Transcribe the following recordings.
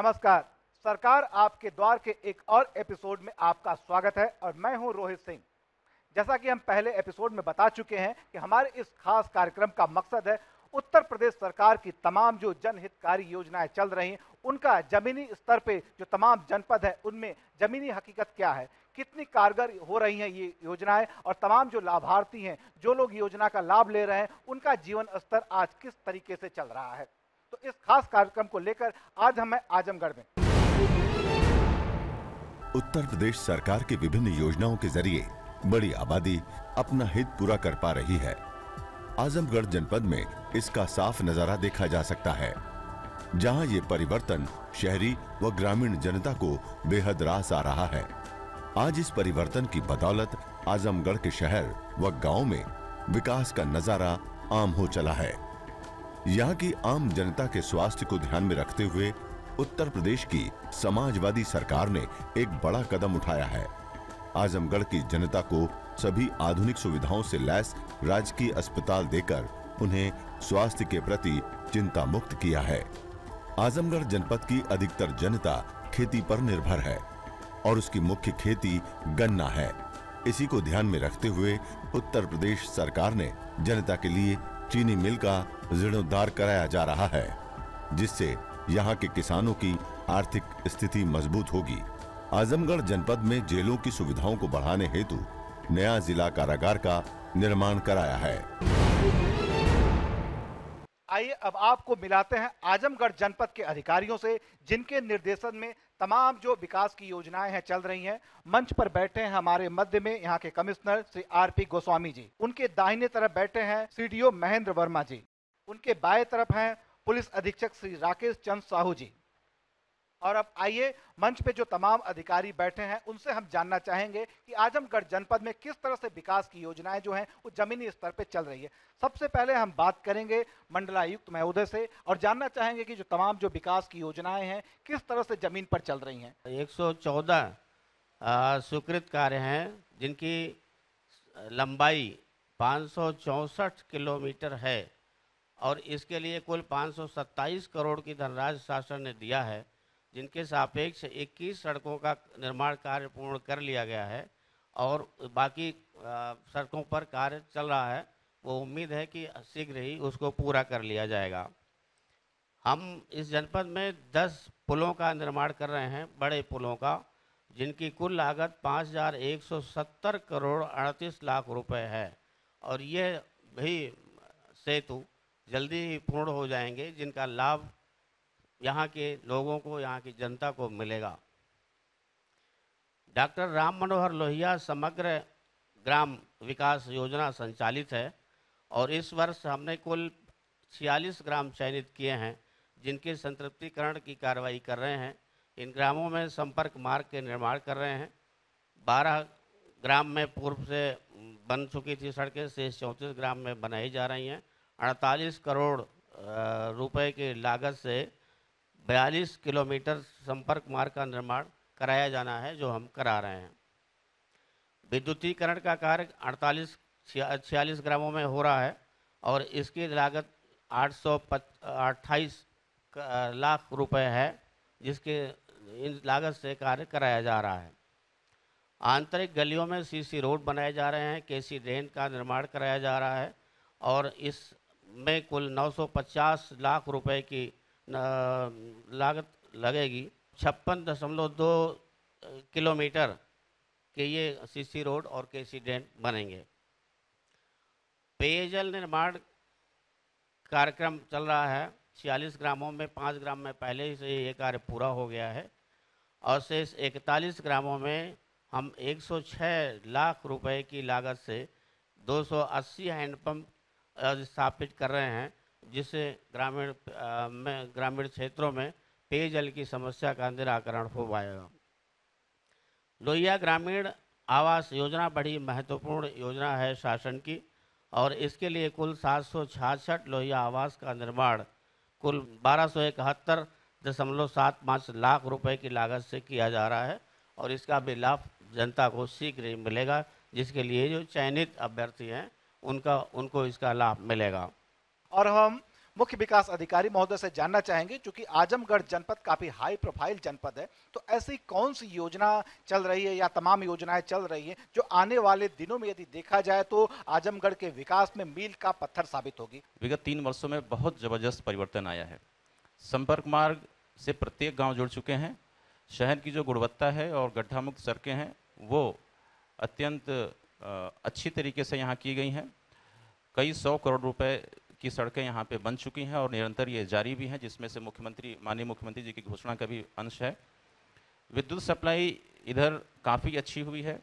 नमस्कार। सरकार आपके द्वार के एक और एपिसोड में आपका स्वागत है और मैं हूं रोहित सिंह। जैसा कि हम पहले एपिसोड में बता चुके हैं कि हमारे इस खास कार्यक्रम का मकसद है उत्तर प्रदेश सरकार की तमाम जो जनहितकारी योजनाएं चल रही हैं उनका जमीनी स्तर पे जो तमाम जनपद है उनमें जमीनी हकीकत क्या है, कितनी कारगर हो रही हैं ये योजनाएं और तमाम जो लाभार्थी हैं, जो लोग योजना का लाभ ले रहे हैं, उनका जीवन स्तर आज किस तरीके से चल रहा है। तो इस खास कार्यक्रम को लेकर आज हम हैं आजमगढ़ में। उत्तर प्रदेश सरकार की विभिन्न योजनाओं के जरिए बड़ी आबादी अपना हित पूरा कर पा रही है। आजमगढ़ जनपद में इसका साफ नजारा देखा जा सकता है, जहां ये परिवर्तन शहरी व ग्रामीण जनता को बेहद रास आ रहा है। आज इस परिवर्तन की बदौलत आजमगढ़ के शहर व गांव में विकास का नजारा आम हो चला है। यहाँ की आम जनता के स्वास्थ्य को ध्यान में रखते हुए उत्तर प्रदेश की समाजवादी सरकार ने एक बड़ा कदम उठाया है। आजमगढ़ की जनता को सभी आधुनिक सुविधाओं से लैस राजकीय अस्पताल देकर उन्हें स्वास्थ्य के प्रति चिंता मुक्त किया है। आजमगढ़ जनपद की अधिकतर जनता खेती पर निर्भर है और उसकी मुख्य खेती गन्ना है। इसी को ध्यान में रखते हुए उत्तर प्रदेश सरकार ने जनता के लिए चीनी मिल का जीर्णोद्धार कराया जा रहा है, जिससे यहाँ के किसानों की आर्थिक स्थिति मजबूत होगी। आजमगढ़ जनपद में जेलों की सुविधाओं को बढ़ाने हेतु नया जिला कारागार का निर्माण कराया है। आइए अब आपको मिलाते हैं आजमगढ़ जनपद के अधिकारियों से, जिनके निर्देशन में तमाम जो विकास की योजनाएं हैं चल रही हैं। मंच पर बैठे हैं हमारे मध्य में यहाँ के कमिश्नर श्री आरपी गोस्वामी जी, उनके दाहिने तरफ बैठे हैं सीडीओ महेंद्र वर्मा जी, उनके बाएं तरफ हैं पुलिस अधीक्षक श्री राकेश चंद्र साहू जी। और अब आइए मंच पे जो तमाम अधिकारी बैठे हैं उनसे हम जानना चाहेंगे कि आजमगढ़ जनपद में किस तरह से विकास की योजनाएं जो हैं वो जमीनी स्तर पे चल रही है। सबसे पहले हम बात करेंगे मंडलायुक्त महोदय से और जानना चाहेंगे कि जो तमाम जो विकास की योजनाएं हैं किस तरह से जमीन पर चल रही हैं। 114 स्वीकृत कार्य हैं, जिनकी लंबाई 564 किलोमीटर है और इसके लिए कुल 527 करोड़ की धनराशि शासन ने दिया है, जिनके सापेक्ष 21 सड़कों का निर्माण कार्य पूर्ण कर लिया गया है और बाकी सड़कों पर कार्य चल रहा है। वो उम्मीद है कि शीघ्र ही उसको पूरा कर लिया जाएगा। हम इस जनपद में 10 पुलों का निर्माण कर रहे हैं, बड़े पुलों का, जिनकी कुल लागत 5,170 करोड़ 38 लाख रुपए है और ये भी सेतु जल्दी ही पूर्ण हो जाएंगे, जिनका लाभ यहाँ के लोगों को, यहाँ की जनता को मिलेगा। डॉक्टर राम मनोहर लोहिया समग्र ग्राम विकास योजना संचालित है और इस वर्ष हमने कुल 46 ग्राम चयनित किए हैं, जिनके संतृप्तिकरण की कार्रवाई कर रहे हैं। इन ग्रामों में संपर्क मार्ग के निर्माण कर रहे हैं। 12 ग्राम में पूर्व से बन चुकी थी सड़कें, शेष 34 ग्राम में बनाई जा रही हैं। 48 करोड़ रुपए की लागत से 42 किलोमीटर संपर्क मार्ग का निर्माण कराया जाना है, जो हम करा रहे हैं। विद्युतीकरण का कार्य 46 ग्रामों में हो रहा है और इसकी लागत 828 लाख रुपए है, जिसके इन लागत से कार्य कराया जा रहा है। आंतरिक गलियों में सीसी रोड बनाए जा रहे हैं, केसी ड्रेन का निर्माण कराया जा रहा है और इसमें कुल 950 लाख रुपए की लागत लगेगी। 56.2 किलोमीटर के ये सीसी रोड और केसी ड्रेन बनेंगे। पेयजल निर्माण कार्यक्रम चल रहा है 46 ग्रामों में। 5 ग्राम में पहले ही से ये कार्य पूरा हो गया है और शेष 41 ग्रामों में हम 106 लाख रुपए की लागत से 280 हैंडपम्प स्थापित कर रहे हैं, जिससे ग्रामीण क्षेत्रों में पेयजल की समस्या का निराकरण हो पाएगा। लोहिया ग्रामीण आवास योजना बड़ी महत्वपूर्ण योजना है शासन की और इसके लिए कुल 766 लोहिया आवास का निर्माण कुल 1271.75 लाख रुपए की लागत से किया जा रहा है और इसका भी लाभ जनता को शीघ्र ही मिलेगा, जिसके लिए जो चयनित अभ्यर्थी हैं उनको इसका लाभ मिलेगा। और हम मुख्य विकास अधिकारी महोदय से जानना चाहेंगे, क्योंकि आजमगढ़ जनपद काफी हाई प्रोफाइल जनपद है, तो ऐसी कौन सी योजना चल रही है या तमाम योजनाएं चल रही हैं जो आने वाले दिनों में यदि देखा जाए तो आजमगढ़ के विकास में मील का पत्थर साबित होगी? विगत 3 वर्षों में बहुत जबरदस्त परिवर्तन आया है। संपर्क मार्ग से प्रत्येक गांव जुड़ चुके हैं। शहर की जो गुणवत्ता है और गड्ढा मुक्त सड़कें हैं वो अत्यंत अच्छी तरीके से यहाँ की गई हैं। कई 100 करोड़ रुपए की सड़कें यहाँ पे बन चुकी हैं और निरंतर ये जारी भी हैं, जिसमें से माननीय मुख्यमंत्री जी की घोषणा का भी अंश है। विद्युत सप्लाई इधर काफ़ी अच्छी हुई है,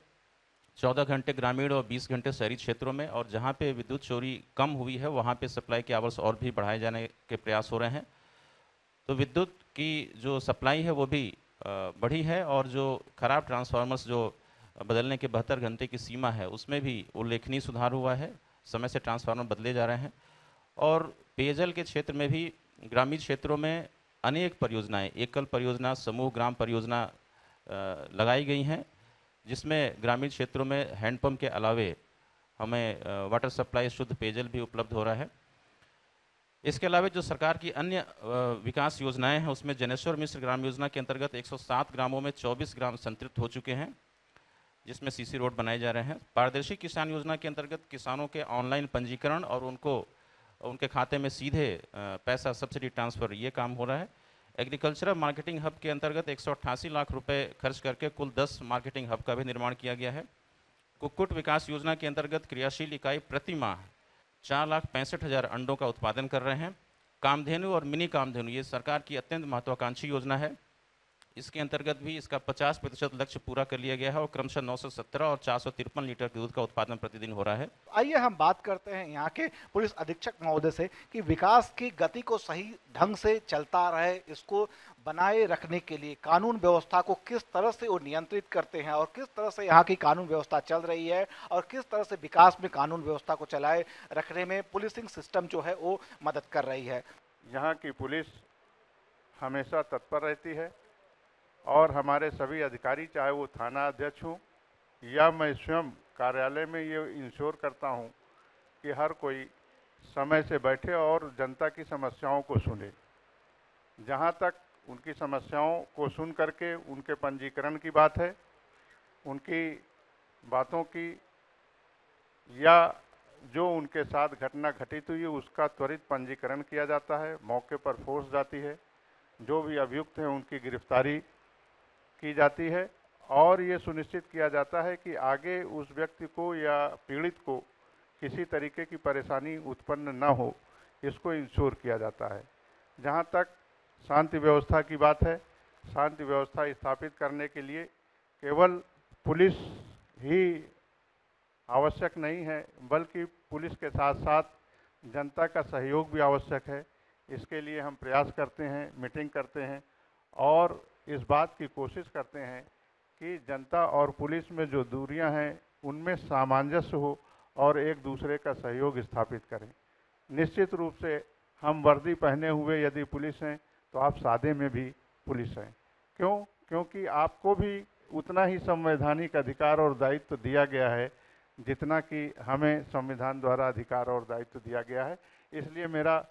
14 घंटे ग्रामीण और 20 घंटे शहरी क्षेत्रों में, और जहाँ पे विद्युत चोरी कम हुई है वहाँ पे सप्लाई के आवर्स और भी बढ़ाए जाने के प्रयास हो रहे हैं। तो विद्युत की जो सप्लाई है वो भी बढ़ी है, और जो खराब ट्रांसफार्मर्स जो बदलने के 72 घंटे की सीमा है उसमें भी उल्लेखनीय सुधार हुआ है। समय से ट्रांसफार्मर बदले जा रहे हैं, और पेयजल के क्षेत्र में भी ग्रामीण क्षेत्रों में अनेक परियोजनाएं, एकल परियोजना, समूह ग्राम परियोजना लगाई गई हैं, जिसमें ग्रामीण क्षेत्रों में हैंडपंप के अलावे हमें वाटर सप्लाई, शुद्ध पेयजल भी उपलब्ध हो रहा है। इसके अलावा जो सरकार की अन्य विकास योजनाएं हैं उसमें जनेश्वर मिश्र ग्राम योजना के अंतर्गत 107 ग्रामों में 24 ग्राम संतृप्त हो चुके हैं, जिसमें सीसी रोड बनाए जा रहे हैं। पारदर्शी किसान योजना के अंतर्गत किसानों के ऑनलाइन पंजीकरण और उनके खाते में सीधे पैसा सब्सिडी ट्रांसफ़र, ये काम हो रहा है। एग्रीकल्चरल मार्केटिंग हब के अंतर्गत 188 लाख रुपए खर्च करके कुल 10 मार्केटिंग हब का भी निर्माण किया गया है। कुक्कुट विकास योजना के अंतर्गत क्रियाशील इकाई प्रति माह 4,65,000 अंडों का उत्पादन कर रहे हैं। कामधेनु और मिनी कामधेनु ये सरकार की अत्यंत महत्वाकांक्षी योजना है। इसके अंतर्गत भी इसका 50% लक्ष्य पूरा कर लिया गया है और क्रमशः 917 और 453 लीटर दूध का उत्पादन प्रतिदिन हो रहा है। आइए हम बात करते हैं यहाँ के पुलिस अधीक्षक महोदय से कि विकास की गति को सही ढंग से चलता रहे, इसको बनाए रखने के लिए कानून व्यवस्था को किस तरह से वो नियंत्रित करते हैं और किस तरह से यहाँ की कानून व्यवस्था चल रही है और किस तरह से विकास में कानून व्यवस्था को चलाए रखने में पुलिसिंग सिस्टम जो है वो मदद कर रही है। यहाँ की पुलिस हमेशा तत्पर रहती है और हमारे सभी अधिकारी, चाहे वो थाना अध्यक्ष हों या मैं स्वयं कार्यालय में, ये इंश्योर करता हूँ कि हर कोई समय से बैठे और जनता की समस्याओं को सुने। जहाँ तक उनकी समस्याओं को सुन करके उनके पंजीकरण की बात है, उनकी बातों की या जो उनके साथ घटना घटित हुई उसका त्वरित पंजीकरण किया जाता है, मौके पर फोर्स जाती है, जो भी अभियुक्त हैं उनकी गिरफ्तारी की जाती है और ये सुनिश्चित किया जाता है कि आगे उस व्यक्ति को या पीड़ित को किसी तरीके की परेशानी उत्पन्न न हो, इसको इंश्योर किया जाता है। जहाँ तक शांति व्यवस्था की बात है, शांति व्यवस्था स्थापित करने के लिए केवल पुलिस ही आवश्यक नहीं है, बल्कि पुलिस के साथ साथ जनता का सहयोग भी आवश्यक है। इसके लिए हम प्रयास करते हैं, मीटिंग करते हैं और इस बात की कोशिश करते हैं कि जनता और पुलिस में जो दूरियां हैं उनमें सामंजस्य हो और एक दूसरे का सहयोग स्थापित करें। निश्चित रूप से हम वर्दी पहने हुए यदि पुलिस हैं तो आप सादे में भी पुलिस हैं। क्यों? क्योंकि आपको भी उतना ही संवैधानिक अधिकार और दायित्व दिया गया है जितना कि हमें संविधान द्वारा अधिकार और दायित्व दिया गया है। इसलिए मेरा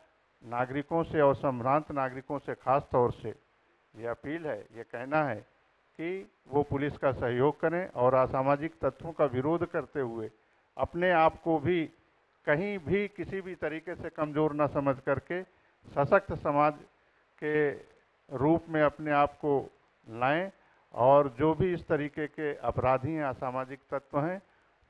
नागरिकों से और संभ्रांत नागरिकों से खास तौर से ये अपील है, ये कहना है कि वो पुलिस का सहयोग करें और असामाजिक तत्वों का विरोध करते हुए अपने आप को भी कहीं भी किसी भी तरीके से कमज़ोर न समझ करके सशक्त समाज के रूप में अपने आप को लाएं और जो भी इस तरीके के अपराधी हैं, असामाजिक तत्व हैं,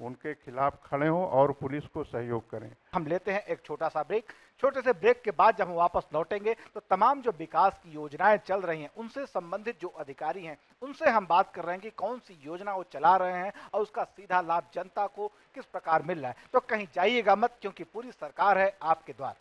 उनके खिलाफ खड़े हों और पुलिस को सहयोग करें। हम लेते हैं एक छोटा सा ब्रेक। छोटे से ब्रेक के बाद जब हम वापस लौटेंगे तो तमाम जो विकास की योजनाएं चल रही हैं उनसे संबंधित जो अधिकारी हैं उनसे हम बात कर रहे हैं कि कौन सी योजना वो चला रहे हैं और उसका सीधा लाभ जनता को किस प्रकार मिल रहा है। तो कहीं जाइएगा मत, क्योंकि पूरी सरकार है आपके द्वार।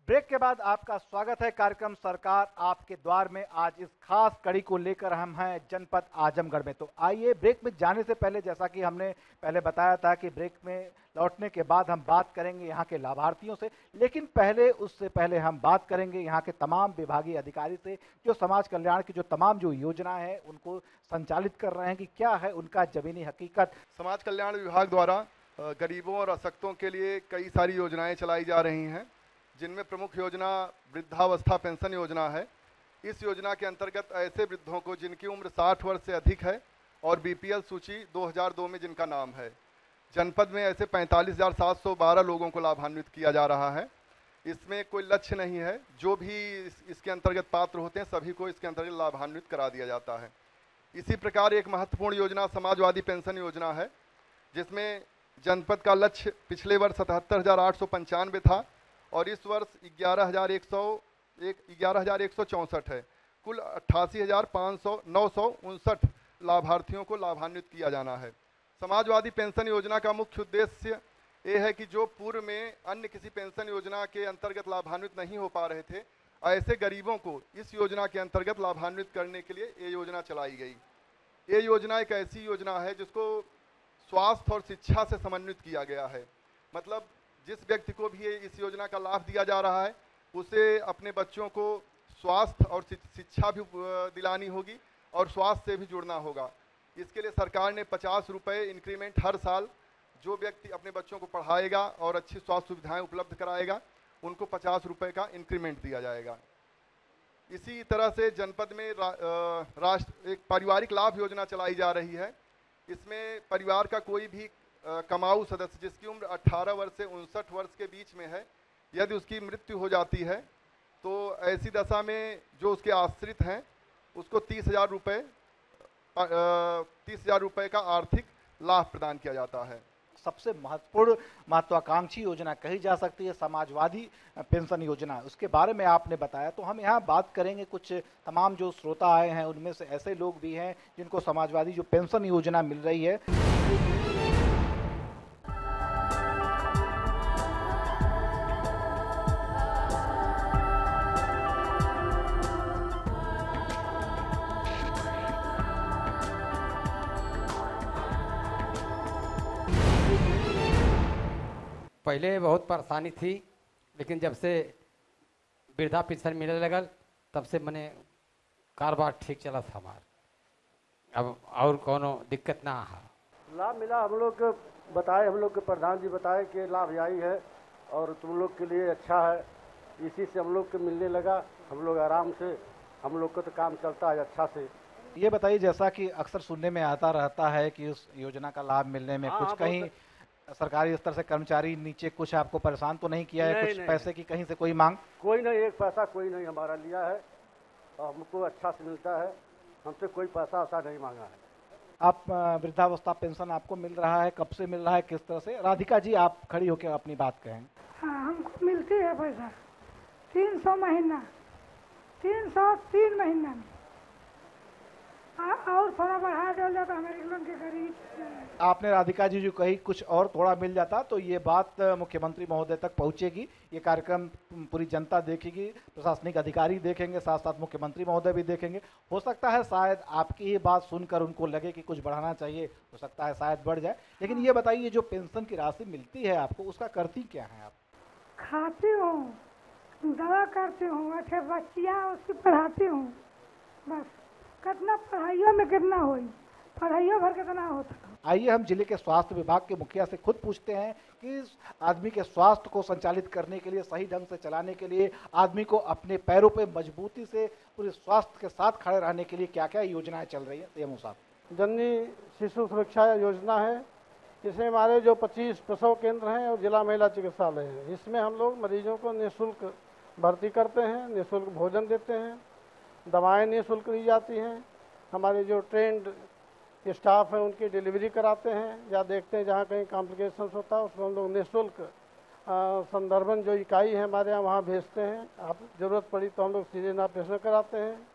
ब्रेक के बाद आपका स्वागत है कार्यक्रम सरकार आपके द्वार में। आज इस खास कड़ी को लेकर हम हैं जनपद आजमगढ़ में। तो आइए, ब्रेक में जाने से पहले, जैसा कि हमने पहले बताया था कि ब्रेक में लौटने के बाद हम बात करेंगे यहाँ के लाभार्थियों से, लेकिन उससे पहले हम बात करेंगे यहाँ के तमाम विभागीय अधिकारी से जो समाज कल्याण की जो तमाम जो योजनाएं हैं उनको संचालित कर रहे हैं कि क्या है उनका जमीनी हकीकत। समाज कल्याण विभाग द्वारा गरीबों और अशक्तों के लिए कई सारी योजनाएं चलाई जा रही हैं, जिनमें प्रमुख योजना वृद्धावस्था पेंशन योजना है। इस योजना के अंतर्गत ऐसे वृद्धों को जिनकी उम्र 60 वर्ष से अधिक है और बीपीएल सूची 2002 में जिनका नाम है, जनपद में ऐसे 45,712 लोगों को लाभान्वित किया जा रहा है। इसमें कोई लक्ष्य नहीं है, जो भी इसके अंतर्गत पात्र होते हैं सभी को इसके अंतर्गत लाभान्वित करा दिया जाता है। इसी प्रकार एक महत्वपूर्ण योजना समाजवादी पेंशन योजना है, जिसमें जनपद का लक्ष्य पिछले वर्ष 77,895 था और इस वर्ष 11,164 है। कुल 88,959 लाभार्थियों को लाभान्वित किया जाना है। समाजवादी पेंशन योजना का मुख्य उद्देश्य ये है कि जो पूर्व में अन्य किसी पेंशन योजना के अंतर्गत लाभान्वित नहीं हो पा रहे थे, ऐसे गरीबों को इस योजना के अंतर्गत लाभान्वित करने के लिए ये योजना चलाई गई। ये योजना एक ऐसी योजना है जिसको स्वास्थ्य और शिक्षा से समन्वित किया गया है। मतलब जिस व्यक्ति को भी इस योजना का लाभ दिया जा रहा है, उसे अपने बच्चों को स्वास्थ्य और शिक्षा भी दिलानी होगी और स्वास्थ्य से भी जुड़ना होगा। इसके लिए सरकार ने 50 रुपये इंक्रीमेंट हर साल, जो व्यक्ति अपने बच्चों को पढ़ाएगा और अच्छी स्वास्थ्य सुविधाएं उपलब्ध कराएगा, उनको 50 रुपये का इंक्रीमेंट दिया जाएगा। इसी तरह से जनपद में राष्ट्र एक पारिवारिक लाभ योजना चलाई जा रही है। इसमें परिवार का कोई भी कमाऊ सदस्य जिसकी उम्र 18 वर्ष से 59 वर्ष के बीच में है, यदि उसकी मृत्यु हो जाती है तो ऐसी दशा में जो उसके आश्रित हैं उसको 30,000 रुपये का आर्थिक लाभ प्रदान किया जाता है। सबसे महत्वपूर्ण महत्वाकांक्षी योजना कही जा सकती है समाजवादी पेंशन योजना, उसके बारे में आपने बताया। तो हम यहाँ बात करेंगे, कुछ तमाम जो श्रोता आए हैं उनमें से ऐसे लोग भी हैं जिनको समाजवादी जो पेंशन योजना मिल रही है। पहले बहुत परेशानी थी, लेकिन जब से वृद्धा पेंशन मिलने लगल तब से मने कारोबार ठीक चला था हमार। अब और कोनो दिक्कत ना है। लाभ मिला, हम लोग के बताए, हम लोग के प्रधान जी बताए कि लाभदायी है और तुम लोग के लिए अच्छा है। इसी से हम लोग के मिलने लगा, हम लोग आराम से, हम लोग का तो काम चलता है अच्छा से। ये बताइए, जैसा कि अक्सर सुनने में आता रहता है कि उस योजना का लाभ मिलने में कुछ कहीं सरकारी स्तर से कर्मचारी नीचे कुछ आपको परेशान तो नहीं किया है? कुछ पैसे की कहीं से कोई मांग? कोई नहीं, एक पैसा कोई नहीं हमारा लिया है और हमको अच्छा से मिलता है, हमसे कोई पैसा ऐसा नहीं मांगा है। आप वृद्धावस्था पेंशन आपको मिल रहा है, कब से मिल रहा है, किस तरह से? राधिका जी, आप खड़ी होकर अपनी बात कहें। हाँ, हमको मिलती है पैसा 300 महीना, 303 महीना में, और थोड़ा बढ़ा दिया तो हमारे लोग के करीब। आपने राधिका जी जो कही कुछ और थोड़ा मिल जाता तो ये बात मुख्यमंत्री महोदय तक पहुंचेगी। ये कार्यक्रम पूरी जनता देखेगी, प्रशासनिक अधिकारी देखेंगे, साथ साथ मुख्यमंत्री महोदय भी देखेंगे। हो सकता है शायद आपकी ये बात सुनकर उनको लगे कि कुछ बढ़ाना चाहिए, हो सकता है शायद बढ़ जाए। लेकिन ये बताइए, जो पेंशन की राशि मिलती है आपको, उसका करती क्या है आप? खाती हूँ, दवा करती हूँ, अच्छे बच्चियाँ उसकी पढ़ाती हूँ, बस। कितना पढ़ाइयों में कितना हुई, पढ़ाइयों भर कितना होता। आइए हम जिले के स्वास्थ्य विभाग के मुखिया से खुद पूछते हैं कि आदमी के स्वास्थ्य को संचालित करने के लिए, सही ढंग से चलाने के लिए, आदमी को अपने पैरों पे मजबूती से पूरे स्वास्थ्य के साथ खड़े रहने के लिए क्या क्या योजनाएं चल रही है? सीएमओ साहब। जननी शिशु सुरक्षा योजना है, इसमें हमारे जो 25 प्रसव केंद्र हैं और जिला महिला चिकित्सालय है, इसमें हम लोग मरीजों को निःशुल्क भर्ती करते हैं, निःशुल्क भोजन देते हैं, दवाएं निःशुल्क दी जाती हैं। हमारे जो ट्रेंड स्टाफ हैं उनकी डिलीवरी कराते हैं या देखते हैं जहाँ कहीं कॉम्प्लिकेशंस होता है उसको हम लोग निःशुल्क संदर्भन जो इकाई है हमारे यहाँ वहाँ भेजते हैं। आप ज़रूरत पड़ी तो हम लोग सीजन ऑपरेशन कराते हैं।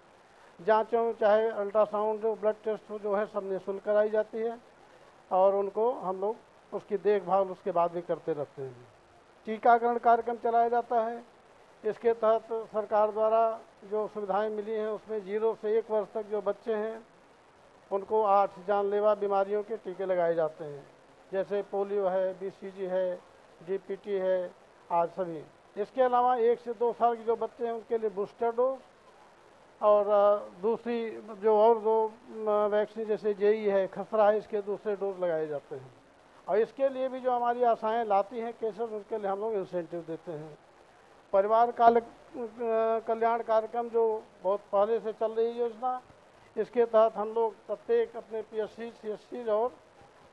जाँचों चाहे अल्ट्रासाउंड जो ब्लड टेस्ट हो जो है सब निःशुल्क कराई जाती है और उनको हम लोग उसकी देखभाल उसके बाद भी करते रहते हैं। टीकाकरण कार्यक्रम चलाया जाता है, इसके तहत सरकार द्वारा जो सुविधाएं मिली हैं उसमें 0 से 1 वर्ष तक जो बच्चे हैं उनको 8 जानलेवा बीमारियों के टीके लगाए जाते हैं, जैसे पोलियो है, BCG है, DPT है, आज सभी। इसके अलावा 1 से 2 साल के जो बच्चे हैं उनके लिए बूस्टर डोज और दूसरी जो और 2 वैक्सीन जैसे JE है, खसरा है, इसके दूसरे डोज लगाए जाते हैं। और इसके लिए भी जो हमारी आशाएं लाती हैं केसेस, उनके लिए हम लोग इंसेंटिव देते हैं। परिवार कल्याण कार्यक्रम जो बहुत पहले से चल रही योजना, इसके तहत हम लोग प्रत्येक अपने PSC, CSC और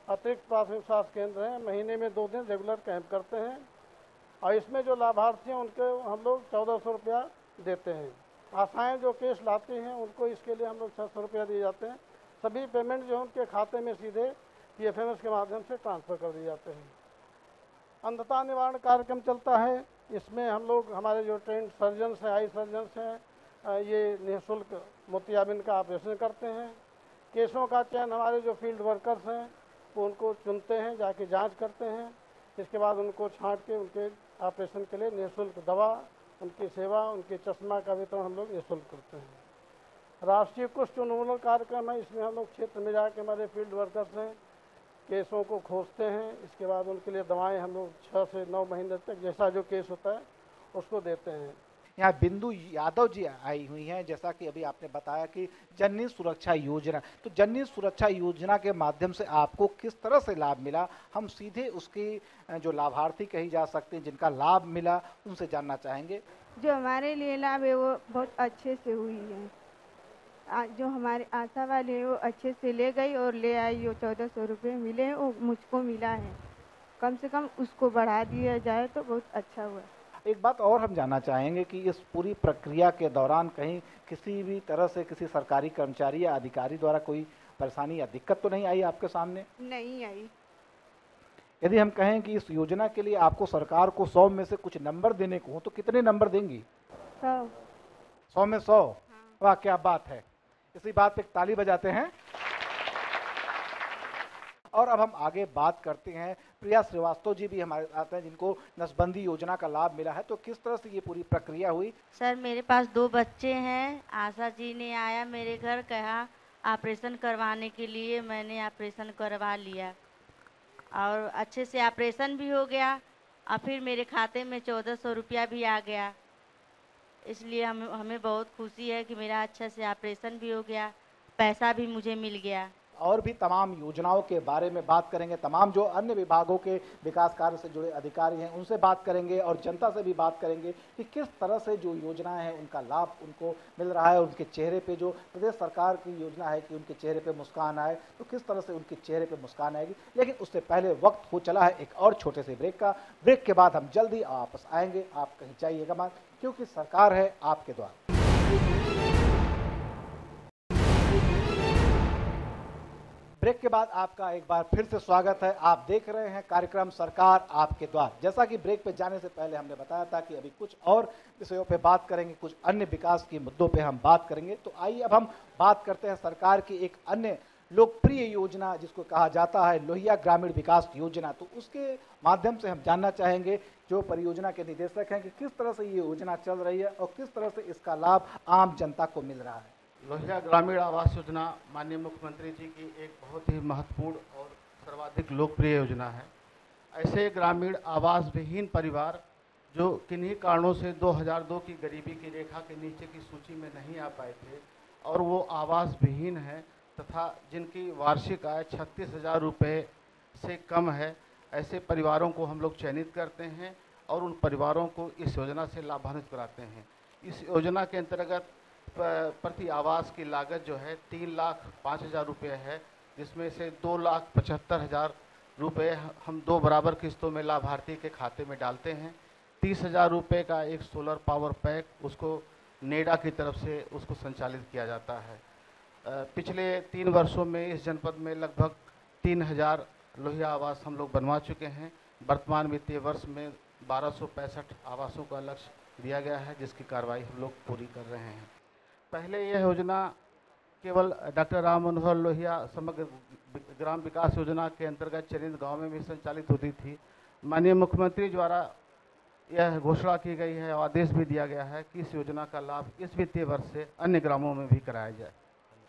अतिरिक्त प्राथमिक स्वास्थ्य केंद्र हैं, महीने में 2 दिन रेगुलर कैंप करते हैं और इसमें जो लाभार्थी हैं उनको हम लोग 1400 रुपया देते हैं। आशाएं जो केस लाती हैं उनको इसके लिए हम लोग 600 रुपया दिए जाते हैं। सभी पेमेंट जो है उनके खाते में सीधे PFMS के माध्यम से ट्रांसफ़र कर दिए जाते हैं। अंधता निवारण कार्यक्रम चलता है, इसमें हम लोग हमारे जो ट्रेंड सर्जन्स हैं, आई सर्जन्स हैं, ये निःशुल्क मोतियाबिंद का ऑपरेशन करते हैं। केसों का चयन हमारे जो फील्ड वर्कर्स हैं वो उनको चुनते हैं, जाके जांच करते हैं, इसके बाद उनको छांट के उनके ऑपरेशन के लिए निःशुल्क दवा, उनकी सेवा, उनके चश्मा का वितरण हम लोग निःशुल्क करते हैं। राष्ट्रीय कुष्ठ उन्मूलन कार्यक्रम है, इसमें हम लोग क्षेत्र में जाके हमारे फील्ड वर्कर्स हैं केसों को खोजते हैं, इसके बाद उनके लिए दवाएं हम लोग 6 से 9 महीने तक जैसा जो केस होता है उसको देते हैं। यहाँ बिंदु यादव जी आई हुई हैं, जैसा कि अभी आपने बताया कि जननी सुरक्षा योजना, तो जननी सुरक्षा योजना के माध्यम से आपको किस तरह से लाभ मिला, हम सीधे उसकी जो लाभार्थी कही जा सकते हैं जिनका लाभ मिला उनसे जानना चाहेंगे। जो हमारे लिए लाभ है वो बहुत अच्छे से हुई है। जो हमारे आशा वाले है वो अच्छे से ले गई और ले आई, वो 1400 रुपये मिले हैं, वो मुझको मिला है। कम से कम उसको बढ़ा दिया जाए तो बहुत अच्छा हुआ। एक बात और हम जानना चाहेंगे कि इस पूरी प्रक्रिया के दौरान कहीं किसी भी तरह से किसी सरकारी कर्मचारी या अधिकारी द्वारा कोई परेशानी या दिक्कत तो नहीं आई आपके सामने? नहीं आई। यदि हम कहें कि इस योजना के लिए आपको सरकार को 100 में से कुछ नंबर देने को हो तो कितने नंबर देंगी? 100। 100 में 100? वाह क्या बात है, इसी बात पे एक ताली बजाते हैं। और अब हम आगे बात करते हैं, प्रिया श्रीवास्तव जी भी हमारे साथ हैं जिनको नसबंदी योजना का लाभ मिला है, तो किस तरह से ये पूरी प्रक्रिया हुई? सर मेरे पास 2 बच्चे हैं, आशा जी ने आया मेरे घर, कहा ऑपरेशन करवाने के लिए, मैंने ऑपरेशन करवा लिया और अच्छे से ऑपरेशन भी हो गया और फिर मेरे खाते में 1400 रुपया भी आ गया। इसलिए हमें बहुत खुशी है कि मेरा अच्छे से ऑपरेशन भी हो गया, पैसा भी मुझे मिल गया। और भी तमाम योजनाओं के बारे में बात करेंगे, तमाम जो अन्य विभागों के विकास कार्य से जुड़े अधिकारी हैं उनसे बात करेंगे और जनता से भी बात करेंगे कि किस तरह से जो योजनाएं हैं उनका लाभ उनको मिल रहा है। उनके चेहरे पे जो प्रदेश सरकार की योजना है कि उनके चेहरे पे मुस्कान आए, तो किस तरह से उनके चेहरे पे मुस्कान आएगी। लेकिन उससे पहले वक्त हो चला है एक और छोटे से ब्रेक का। ब्रेक के बाद हम जल्दी वापस आएंगे, आप कहीं जाइएगा मत, क्योंकि सरकार है आपके द्वार। ब्रेक के बाद आपका एक बार फिर से स्वागत है। आप देख रहे हैं कार्यक्रम सरकार आपके द्वार। जैसा कि ब्रेक पे जाने से पहले हमने बताया था कि अभी कुछ और विषयों पे बात करेंगे, कुछ अन्य विकास के मुद्दों पे हम बात करेंगे। तो आइए अब हम बात करते हैं सरकार की एक अन्य लोकप्रिय योजना जिसको कहा जाता है लोहिया ग्रामीण विकास योजना। तो उसके माध्यम से हम जानना चाहेंगे जो परियोजना के निदेशक हैं कि किस तरह से ये योजना चल रही है और किस तरह से इसका लाभ आम जनता को मिल रहा है। लोहिया ग्रामीण आवास योजना माननीय मुख्यमंत्री जी की एक बहुत ही महत्वपूर्ण और सर्वाधिक लोकप्रिय योजना है। ऐसे ग्रामीण आवास विहीन परिवार जो किन्हीं कारणों से 2002 की गरीबी की रेखा के नीचे की सूची में नहीं आ पाए थे और वो आवास विहीन है तथा जिनकी वार्षिक आय 36,000 रुपये से कम है, ऐसे परिवारों को हम लोग चयनित करते हैं और उन परिवारों को इस योजना से लाभान्वित कराते हैं। इस योजना के अंतर्गत प्रति आवास की लागत जो है 3,05,000 रुपये है, जिसमें से 2,75,000 रुपये हम 2 बराबर किस्तों में लाभार्थी के खाते में डालते हैं। 30,000 रुपये का एक सोलर पावर पैक उसको नेडा की तरफ से उसको संचालित किया जाता है। पिछले 3 वर्षों में इस जनपद में लगभग 3,000 लोहिया आवास हम लोग बनवा चुके हैं। वर्तमान वित्तीय वर्ष में 1265 आवासों का लक्ष्य दिया गया है, जिसकी कार्रवाई हम लोग पूरी कर रहे हैं। पहले यह योजना केवल डॉक्टर राम मनोहर लोहिया समग्र ग्राम विकास योजना के अंतर्गत चयनित गाँव में भी संचालित होती थी। माननीय मुख्यमंत्री द्वारा यह घोषणा की गई है और आदेश भी दिया गया है कि इस योजना का लाभ इस वित्तीय वर्ष से अन्य ग्रामों में भी कराया जाए।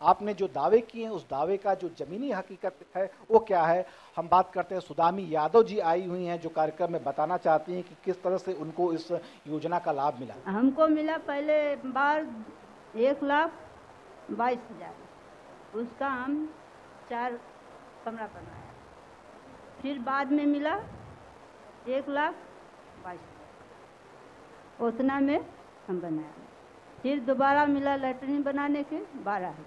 आपने जो दावे किए हैं उस दावे का जो जमीनी हकीकत है वो क्या है, हम बात करते हैं। सुदामी यादव जी आई हुई हैं जो कार्यक्रम में बताना चाहती हैं कि किस तरह से उनको इस योजना का लाभ मिला। हमको मिला पहले बार 1,22,000, उसका हम 4 कमरा बनवाया। फिर बाद में मिला 1,22,000, उतना में हम बनाया। फिर दोबारा मिला लैट्रिन बनाने के 12,000।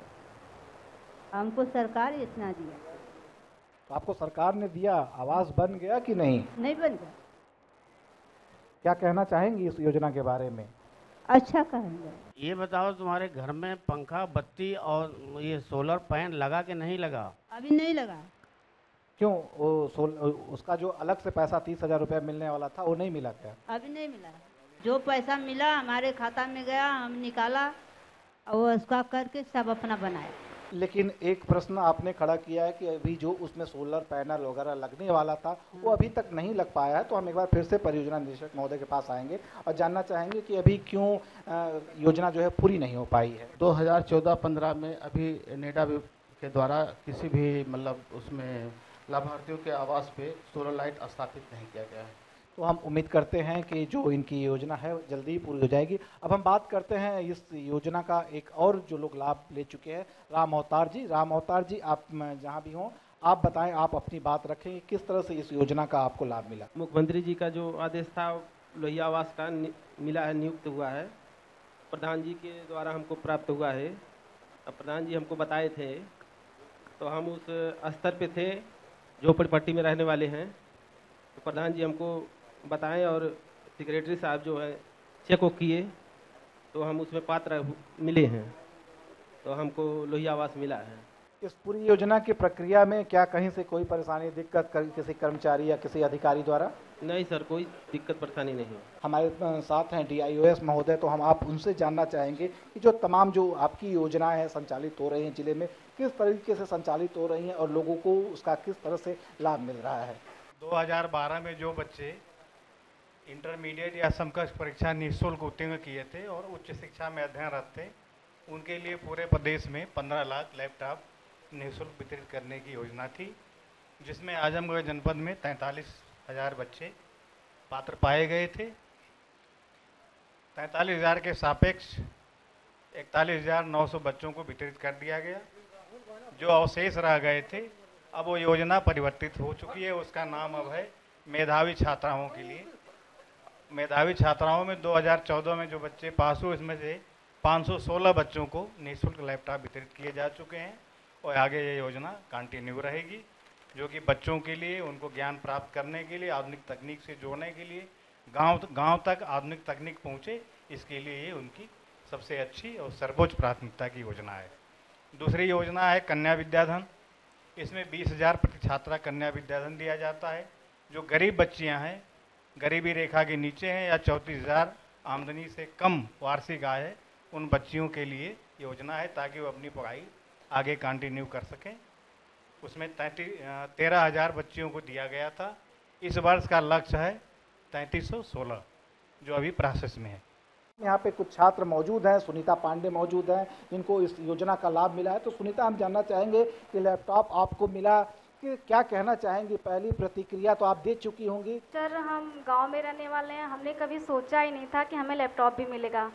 हमको सरकार इतना दिया। तो आपको सरकार ने दिया, आवास बन गया कि नहीं? नहीं बन गया। क्या कहना चाहेंगी इस योजना के बारे में? अच्छा कहेंगे। ये बताओ तुम्हारे घर में पंखा, बत्ती और ये सोलर पैन लगा कि नहीं लगा? अभी नहीं लगा। क्यों? उसका जो अलग से पैसा 30,000 रुपया मिलने वाला था वो नहीं मिला क्या? अभी नहीं मिला। जो पैसा मिला हमारे खाता में गया, हम निकाला और उसका करके सब अपना बनाया। लेकिन एक प्रश्न आपने खड़ा किया है कि अभी जो उसमें सोलर पैनल वगैरह लगने वाला था वो अभी तक नहीं लग पाया है। तो हम एक बार फिर से परियोजना निदेशक महोदय के पास आएंगे और जानना चाहेंगे कि अभी क्यों योजना जो है पूरी नहीं हो पाई है। 2014-15 में अभी नेडा के द्वारा किसी भी मतलब उसमें लाभार्थियों के आवास पे सोलर लाइट स्थापित नहीं किया गया है। तो हम उम्मीद करते हैं कि जो इनकी योजना है जल्दी ही पूरी हो जाएगी। अब हम बात करते हैं इस योजना का एक और जो लोग लाभ ले चुके हैं, राम अवतार जी। राम अवतार जी, आप जहां भी हों आप बताएं, आप अपनी बात रखें, किस तरह से इस योजना का आपको लाभ मिला? मुख्यमंत्री जी का जो आदेश था लोहिया आवास का मिला है, नियुक्त हुआ है, प्रधान जी के द्वारा हमको प्राप्त हुआ है। अब प्रधान जी हमको बताए थे तो हम उस स्तर पे थे, झोपड़पट्टी में रहने वाले हैं। तो प्रधान जी हमको बताएं और सेक्रेटरी साहब जो है चेक वो किए तो हम उसमें पात्र मिले हैं, तो हमको लोहिया आवास मिला है। इस पूरी योजना की प्रक्रिया में क्या कहीं से कोई परेशानी, दिक्कत किसी कर्मचारी या किसी अधिकारी द्वारा? नहीं सर, कोई दिक्कत परेशानी नहीं। हमारे साथ हैं DIOS महोदय, तो हम आप उनसे जानना चाहेंगे कि जो तमाम जो आपकी योजनाएं हैं संचालित हो रही हैं जिले में, किस तरीके से संचालित हो रही हैं और लोगों को उसका किस तरह से लाभ मिल रहा है? 2012 में जो बच्चे इंटरमीडिएट या समकक्ष परीक्षा निःशुल्क उत्तीर्ण किए थे और उच्च शिक्षा में अध्ययनरत थे, उनके लिए पूरे प्रदेश में 15 लाख लैपटॉप निःशुल्क वितरित करने की योजना थी, जिसमें आजमगढ़ जनपद में 43,000 बच्चे पात्र पाए गए थे। 43,000 के सापेक्ष 41,900 बच्चों को वितरित कर दिया गया। जो अवशेष रह गए थे, अब वो योजना परिवर्तित हो चुकी है। उसका नाम अब है मेधावी छात्राओं के लिए। मेधावी छात्राओं में 2014 में जो बच्चे पास हुए, इसमें से 516 बच्चों को निःशुल्क लैपटॉप वितरित किए जा चुके हैं और आगे ये योजना कंटिन्यू रहेगी, जो कि बच्चों के लिए, उनको ज्ञान प्राप्त करने के लिए, आधुनिक तकनीक से जोड़ने के लिए, गांव तक आधुनिक तकनीक पहुंचे, इसके लिए ये उनकी सबसे अच्छी और सर्वोच्च प्राथमिकता की योजना है। दूसरी योजना है कन्या विद्याधन। इसमें 20,000 प्रति छात्रा कन्या विद्याधन दिया जाता है। जो गरीब बच्चियां हैं, गरीबी रेखा के नीचे हैं या 34,000 आमदनी से कम वार्षिक आय है, उन बच्चियों के लिए योजना है ताकि वो अपनी पढ़ाई आगे कंटिन्यू कर सकें। उसमें 13,000 बच्चियों को दिया गया था। इस वर्ष का लक्ष्य है 3,316, जो अभी प्रोसेस में है। यहाँ पे कुछ छात्र मौजूद हैं, सुनीता पांडे मौजूद हैं, जिनको इस योजना का लाभ मिला है। तो सुनीता, हम जानना चाहेंगे कि लैपटॉप आपको मिला, कि क्या कहना चाहेंगी? पहली प्रतिक्रिया तो आप दे चुकी होंगी। सर, हम गांव में रहने वाले हैं, हमने कभी सोचा ही नहीं था कि हमें लैपटॉप भी मिलेगा।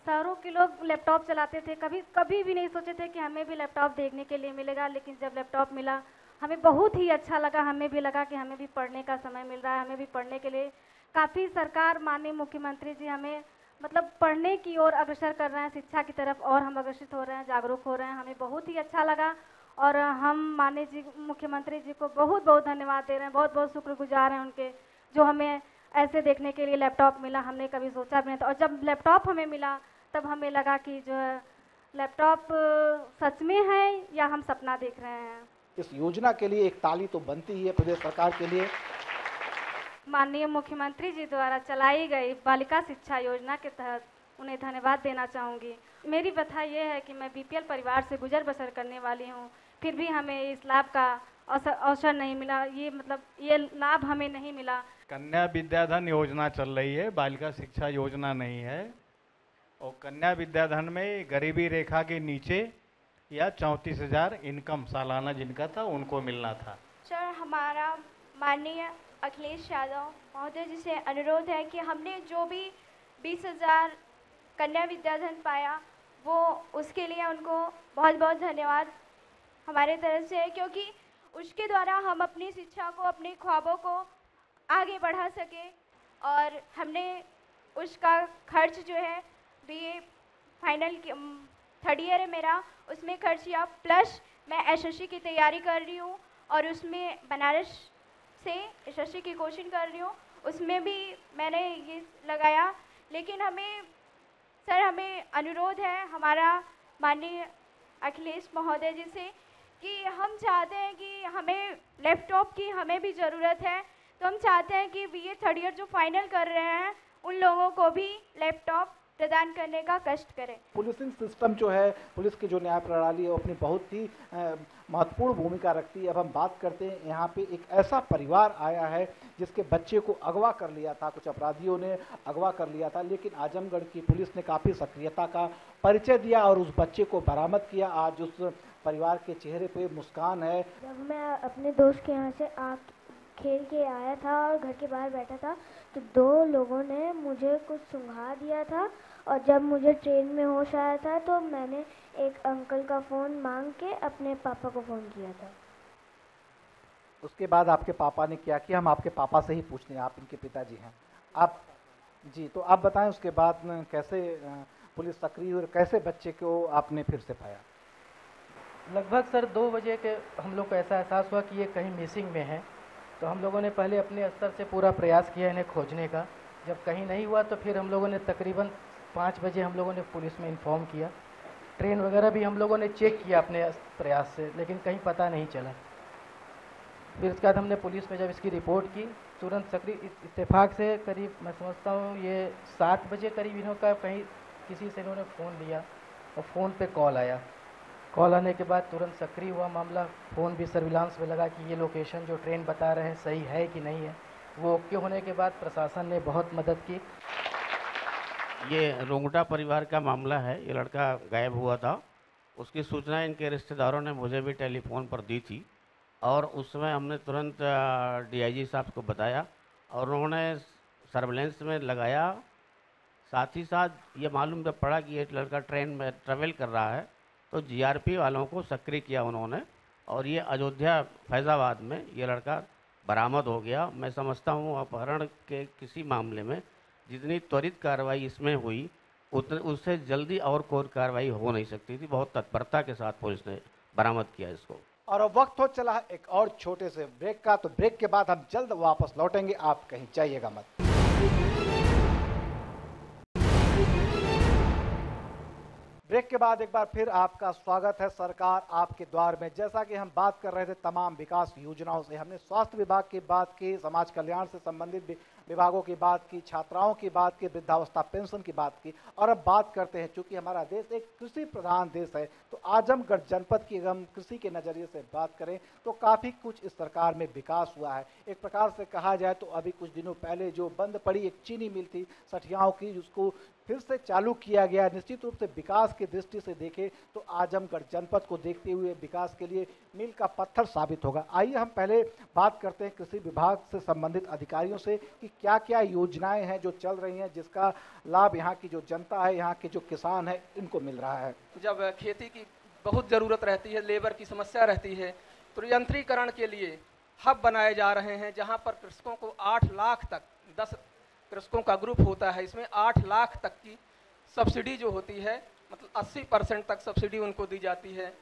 शहरों के लोग लैपटॉप चलाते थे, कभी भी नहीं सोचे थे कि हमें भी लैपटॉप देखने के लिए मिलेगा। लेकिन जब लैपटॉप मिला हमें बहुत ही अच्छा लगा। हमें भी लगा कि हमें भी पढ़ने का समय मिल रहा है, हमें भी पढ़ने के लिए काफ़ी सरकार, माननीय मुख्यमंत्री जी हमें मतलब पढ़ने की ओर अग्रसर कर रहे हैं, शिक्षा की तरफ और हम अग्रसित हो रहे हैं, जागरूक हो रहे हैं। हमें बहुत ही अच्छा लगा और हम माननीय जी मुख्यमंत्री जी को बहुत बहुत धन्यवाद दे रहे हैं, बहुत बहुत शुक्रगुजार हैं उनके, जो हमें ऐसे देखने के लिए लैपटॉप मिला। हमने कभी सोचा भी नहीं था और जब लैपटॉप हमें मिला तब हमें लगा कि जो है लैपटॉप सच में है या हम सपना देख रहे हैं। इस योजना के लिए एक ताली तो बनती ही है प्रदेश सरकार के लिए। माननीय मुख्यमंत्री जी द्वारा चलाई गई बालिका शिक्षा योजना के तहत उन्हें धन्यवाद देना चाहूँगी। मेरी व्यथा ये है कि मैं BPL परिवार से गुजर बसर करने वाली हूँ, फिर भी हमें इस लाभ का अवसर नहीं मिला। ये लाभ हमें नहीं मिला। कन्या विद्याधन योजना चल रही है, बालिका शिक्षा योजना नहीं है। और कन्या विद्याधन में गरीबी रेखा के नीचे या 34,000 इनकम सालाना जिनका था उनको मिलना था। सर, हमारा माननीय अखिलेश यादव महोदय जी से अनुरोध है कि हमने जो भी 20,000 कन्या विद्याधन पाया वो उसके लिए उनको बहुत बहुत धन्यवाद हमारे तरफ से है, क्योंकि उसके द्वारा हम अपनी शिक्षा को, अपने ख्वाबों को आगे बढ़ा सके। और हमने उसका खर्च जो है बीए फाइनल थर्ड ईयर है मेरा, उसमें खर्च किया, प्लस मैं एसएससी की तैयारी कर रही हूँ और उसमें बनारस से एसएससी की कोचिंग कर रही हूँ, उसमें भी मैंने ये लगाया। लेकिन हमें अनुरोध है हमारा माननीय अखिलेश महोदय जी से कि हम चाहते हैं कि हमें लैपटॉप की हमें भी ज़रूरत है, तो हम चाहते हैं कि बीए थर्ड ईयर जो फाइनल कर रहे हैं उन लोगों को भी लैपटॉप प्रदान करने का कष्ट करें। पुलिसिंग सिस्टम जो है, पुलिस की जो न्याय प्रणाली है, वो अपनी बहुत ही महत्वपूर्ण भूमिका रखती है। अब हम बात करते हैं, यहाँ पे एक ऐसा परिवार आया है जिसके बच्चे को अगवा कर लिया था, कुछ अपराधियों ने अगवा कर लिया था, लेकिन आजमगढ़ की पुलिस ने काफ़ी सक्रियता का परिचय दिया और उस बच्चे को बरामद किया। आज उस परिवार के चेहरे पे मुस्कान है। जब मैं अपने दोस्त के यहाँ से खेल के आया था और घर के बाहर बैठा था तो 2 लोगों ने मुझे कुछ सुंघा दिया था, और जब मुझे ट्रेन में होश आया था तो मैंने एक अंकल का फ़ोन मांग के अपने पापा को फ़ोन किया था। उसके बाद आपके पापा ने क्या किया, हम आपके पापा से ही पूछते हैं, आप इनके पिताजी हैं। आप जी, तो आप बताएं उसके बाद कैसे पुलिस सक्रिय हुई और कैसे बच्चे को आपने फिर से पाया? लगभग सर 2 बजे के हम लोग को ऐसा एहसास हुआ कि ये कहीं मिसिंग में है, तो हम लोगों ने पहले अपने स्तर से पूरा प्रयास किया इन्हें खोजने का। जब कहीं नहीं हुआ तो फिर हम लोगों ने तकरीबन 5 बजे हम लोगों ने पुलिस में इन्फॉर्म किया। ट्रेन वगैरह भी हम लोगों ने चेक किया अपने प्रयास से, लेकिन कहीं पता नहीं चला। फिर उसके बाद हमने पुलिस में जब इसकी रिपोर्ट की, तुरंत सक्रिय इत्तेफाक से करीब मैं समझता हूँ ये 7 बजे करीब इन्होंने कहीं किसी से इन्होंने फ़ोन लिया और फ़ोन पे कॉल आया। कॉल आने के बाद तुरंत सक्रिय हुआ मामला, फ़ोन भी सर्विलांस में लगा कि ये लोकेशन जो ट्रेन बता रहे हैं सही है कि नहीं है। वो ओके होने के बाद प्रशासन ने बहुत मदद की। ये रोंगटा परिवार का मामला है। ये लड़का गायब हुआ था, उसकी सूचना इनके रिश्तेदारों ने मुझे भी टेलीफोन पर दी थी और उस समय हमने तुरंत डीआईजी साहब को बताया और उन्होंने सर्विलेंस में लगाया। साथ ही साथ ये मालूम जब पड़ा कि ये लड़का ट्रेन में ट्रेवल कर रहा है तो जीआरपी वालों को सक्रिय किया उन्होंने और ये अयोध्या फैज़ाबाद में ये लड़का बरामद हो गया। मैं समझता हूँ अपहरण के किसी मामले में जितनी त्वरित कार्रवाई इसमें हुई उससे जल्दी और कोई कार्रवाई हो नहीं सकती थी। बहुत तत्परता के साथ पुलिस ने बरामद किया इसको। और अब वक्त हो चला है एक और छोटे से ब्रेक का, तो ब्रेक के बाद हम जल्द वापस लौटेंगे, आप कहीं जाइएगा मत। ब्रेक के बाद एक बार फिर आपका स्वागत है सरकार आपके द्वार में। जैसा कि हम बात कर रहे थे तमाम विकास योजनाओं से, हमने स्वास्थ्य विभाग की बात की, समाज कल्याण से संबंधित विभागों की बात की, छात्राओं की बात की, वृद्धावस्था पेंशन की बात की, और अब बात करते हैं, चूंकि हमारा देश एक कृषि प्रधान देश है, तो आजमगढ़ जनपद की हम कृषि के नज़रिए से बात करें तो काफ़ी कुछ इस सरकार में विकास हुआ है। एक प्रकार से कहा जाए तो अभी कुछ दिनों पहले जो बंद पड़ी एक चीनी मिल थी सठियाओं की, उसको फिर से चालू किया गया। निश्चित रूप से विकास की दृष्टि से देखें तो आजमगढ़ जनपद को देखते हुए विकास के लिए मील का पत्थर साबित होगा। आइए हम पहले बात करते हैं कृषि विभाग से संबंधित अधिकारियों से कि क्या क्या योजनाएं हैं जो चल रही हैं जिसका लाभ यहाँ की जो जनता है, यहाँ के जो किसान है, इनको मिल रहा है। जब खेती की बहुत ज़रूरत रहती है, लेबर की समस्या रहती है, तो यंत्रीकरण के लिए हब बनाए जा रहे हैं जहाँ पर कृषकों को 8 लाख तक, 10 कृषकों का ग्रुप होता है, इसमें 8 लाख तक की सब्सिडी जो होती है, मतलब 80% तक सब्सिडी उनको दी जाती है।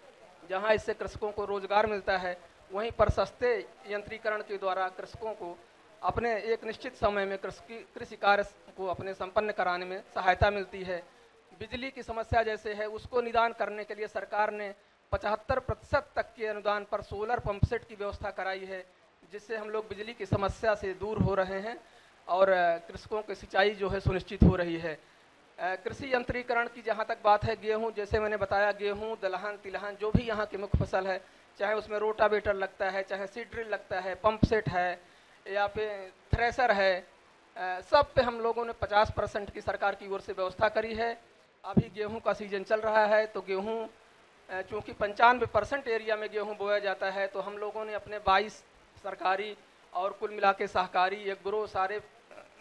जहां इससे कृषकों को रोजगार मिलता है, वहीं पर सस्ते यंत्रीकरण के द्वारा कृषकों को अपने एक निश्चित समय में कृषि कार्य को अपने संपन्न कराने में सहायता मिलती है। बिजली की समस्या जैसे है उसको निदान करने के लिए सरकार ने 75% तक के अनुदान पर सोलर पंप सेट की व्यवस्था कराई है, जिससे हम लोग बिजली की समस्या से दूर हो रहे हैं और कृषकों की सिंचाई जो है सुनिश्चित हो रही है। कृषि यंत्रीकरण की जहाँ तक बात है, गेहूं, जैसे मैंने बताया, गेहूं, दलहन, तिलहन जो भी यहाँ की मुख्य फसल है, चाहे उसमें रोटावेटर लगता है, चाहे सीड ड्रिल लगता है, पंप सेट है या फिर थ्रेसर है, सब पे हम लोगों ने 50% की सरकार की ओर से व्यवस्था करी है। अभी गेहूं का सीजन चल रहा है तो गेहूं चूँकि 95% एरिया में गेहूं बोया जाता है, तो हम लोगों ने अपने 22 सरकारी और कुल मिला के सहकारी एक ग्रोह सारे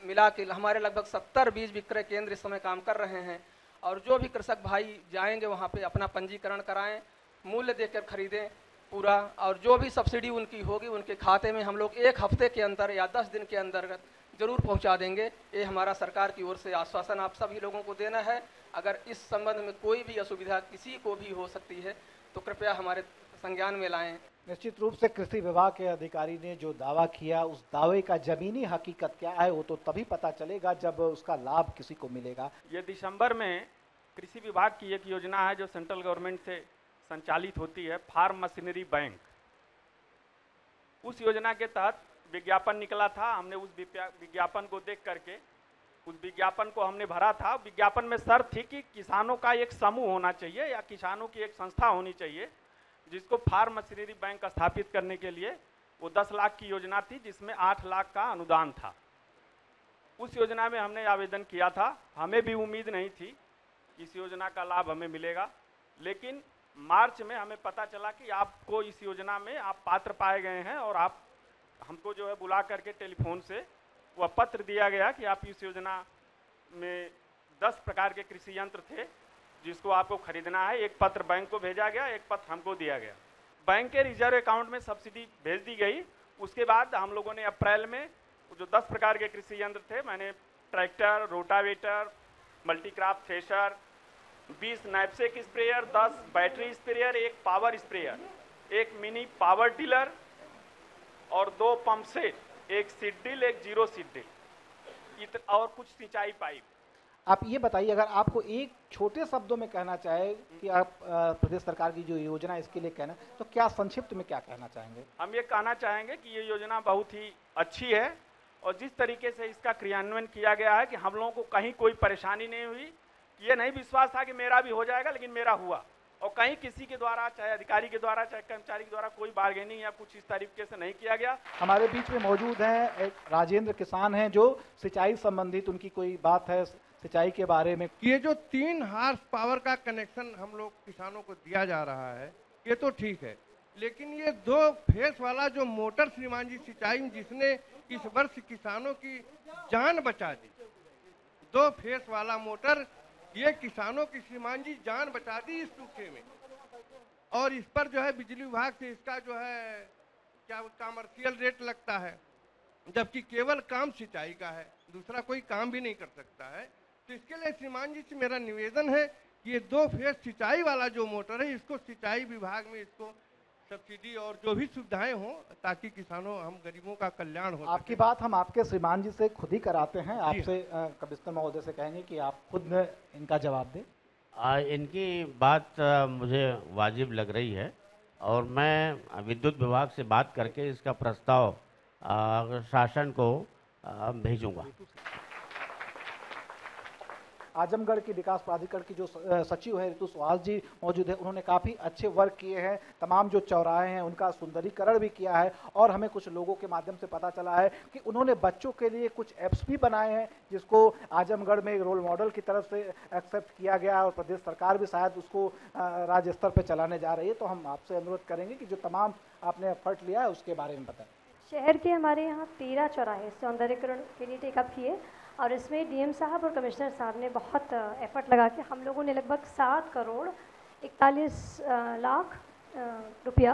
मिला के हमारे लगभग 70 बीज विक्रय केंद्र इस समय काम कर रहे हैं। और जो भी कृषक भाई जाएंगे वहाँ पे अपना पंजीकरण कराएं, मूल्य देकर खरीदें, पूरा, और जो भी सब्सिडी उनकी होगी उनके खाते में हम लोग 1 हफ्ते के अंदर या 10 दिन के अंतर्गत जरूर पहुंचा देंगे। ये हमारा सरकार की ओर से आश्वासन आप सभी लोगों को देना है। अगर इस संबंध में कोई भी असुविधा किसी को भी हो सकती है तो कृपया हमारे संज्ञान में लाएं। निश्चित रूप से कृषि विभाग के अधिकारी ने जो दावा किया, उस दावे का जमीनी हकीकत क्या है वो तो तभी पता चलेगा जब उसका लाभ किसी को मिलेगा। ये दिसंबर में कृषि विभाग की एक योजना है जो सेंट्रल गवर्नमेंट से संचालित होती है, फार्म मशीनरी बैंक। उस योजना के तहत विज्ञापन निकला था। हमने उस विज्ञापन को देख करके उस विज्ञापन को हमने भरा था। विज्ञापन में शर्त थी कि किसानों का एक समूह होना चाहिए या किसानों की एक संस्था होनी चाहिए जिसको फार्म मशीनरी बैंक स्थापित करने के लिए वो 10 लाख की योजना थी, जिसमें 8 लाख का अनुदान था। उस योजना में हमने आवेदन किया था। हमें भी उम्मीद नहीं थी इस योजना का लाभ हमें मिलेगा, लेकिन मार्च में हमें पता चला कि आपको इस योजना में आप पात्र पाए गए हैं और आप हमको जो है बुला करके टेलीफोन से वह पत्र दिया गया कि आप इस योजना में 10 प्रकार के कृषि यंत्र थे जिसको आपको खरीदना है। एक पत्र बैंक को भेजा गया, एक पत्र हमको दिया गया। बैंक के रिजर्व अकाउंट में सब्सिडी भेज दी गई। उसके बाद हम लोगों ने अप्रैल में जो 10 प्रकार के कृषि यंत्र थे, मैंने tractor, rotavator, multicrop thresher, 20 knapsack sprayer, 10 battery sprayer, 1 power sprayer, 1 mini power tiller और 2 pump set, 1 seed drill, 1 zero seed drill और कुछ सिंचाई पाइप। आप ये बताइए, अगर आपको एक छोटे शब्दों में कहना चाहे कि आप प्रदेश सरकार की जो योजना है इसके लिए कहना, तो क्या संक्षिप्त में क्या कहना चाहेंगे? हम ये कहना चाहेंगे कि ये योजना बहुत ही अच्छी है और जिस तरीके से इसका क्रियान्वयन किया गया है कि हम लोगों को कहीं कोई परेशानी नहीं हुई। ये नहीं विश्वास था कि मेरा भी हो जाएगा, लेकिन मेरा हुआ। और कहीं किसी के द्वारा, चाहे अधिकारी के द्वारा चाहे कर्मचारी के द्वारा, कोई बार्गेनिंग या कुछ इस तरीके से नहीं किया गया। हमारे बीच में मौजूद हैं एक राजेंद्र किसान हैं जो सिंचाई संबंधित उनकी कोई बात है सिंचाई के बारे में। ये जो 3 हार्स पावर का कनेक्शन हम लोग किसानों को दिया जा रहा है ये तो ठीक है, लेकिन ये 2 फेस वाला जो मोटर श्रीमान जी सिंचाई में जिसने इस वर्ष किसानों की जान बचा दी, 2 फेस वाला मोटर ये किसानों की श्रीमान जी जान बचा दी इस सूखे में। और इस पर जो है बिजली विभाग से इसका जो है क्या कमर्शियल रेट लगता है, जबकि केवल काम सिंचाई का है, दूसरा कोई काम भी नहीं कर सकता है। तो इसके लिए श्रीमान जी से मेरा निवेदन है कि ये 2 फेस सिंचाई वाला जो मोटर है इसको सिंचाई विभाग में इसको सब्सिडी और जो भी सुविधाएं हों ताकि किसानों हम गरीबों का कल्याण हो। आपकी बात हम आपके श्रीमान जी से खुद ही कराते हैं। आपसे कमिश्नर महोदय से कहेंगे कि आप खुद इनका जवाब दें। इनकी बात मुझे वाजिब लग रही है और मैं विद्युत विभाग से बात करके इसका प्रस्ताव शासन को भेजूंगा। आजमगढ़ की विकास प्राधिकरण की जो सचिव है ऋतु सुहास जी मौजूद है। उन्होंने काफ़ी अच्छे वर्क किए हैं, तमाम जो चौराहे हैं उनका सुंदरीकरण भी किया है और हमें कुछ लोगों के माध्यम से पता चला है कि उन्होंने बच्चों के लिए कुछ ऐप्स भी बनाए हैं जिसको आजमगढ़ में एक रोल मॉडल की तरफ से एक्सेप्ट किया गया और प्रदेश सरकार भी शायद उसको राज्य स्तर पर चलाने जा रही है। तो हम आपसे अनुरोध करेंगे कि जो तमाम आपने एफर्ट लिया है उसके बारे में बताएं। शहर के हमारे यहाँ 13 चौराहे सौंदर्यकरण के लिए टेकअप किए और इसमें डीएम साहब और कमिश्नर साहब ने बहुत एफर्ट लगा के हम लोगों ने लगभग 7 करोड़ 41 लाख रुपया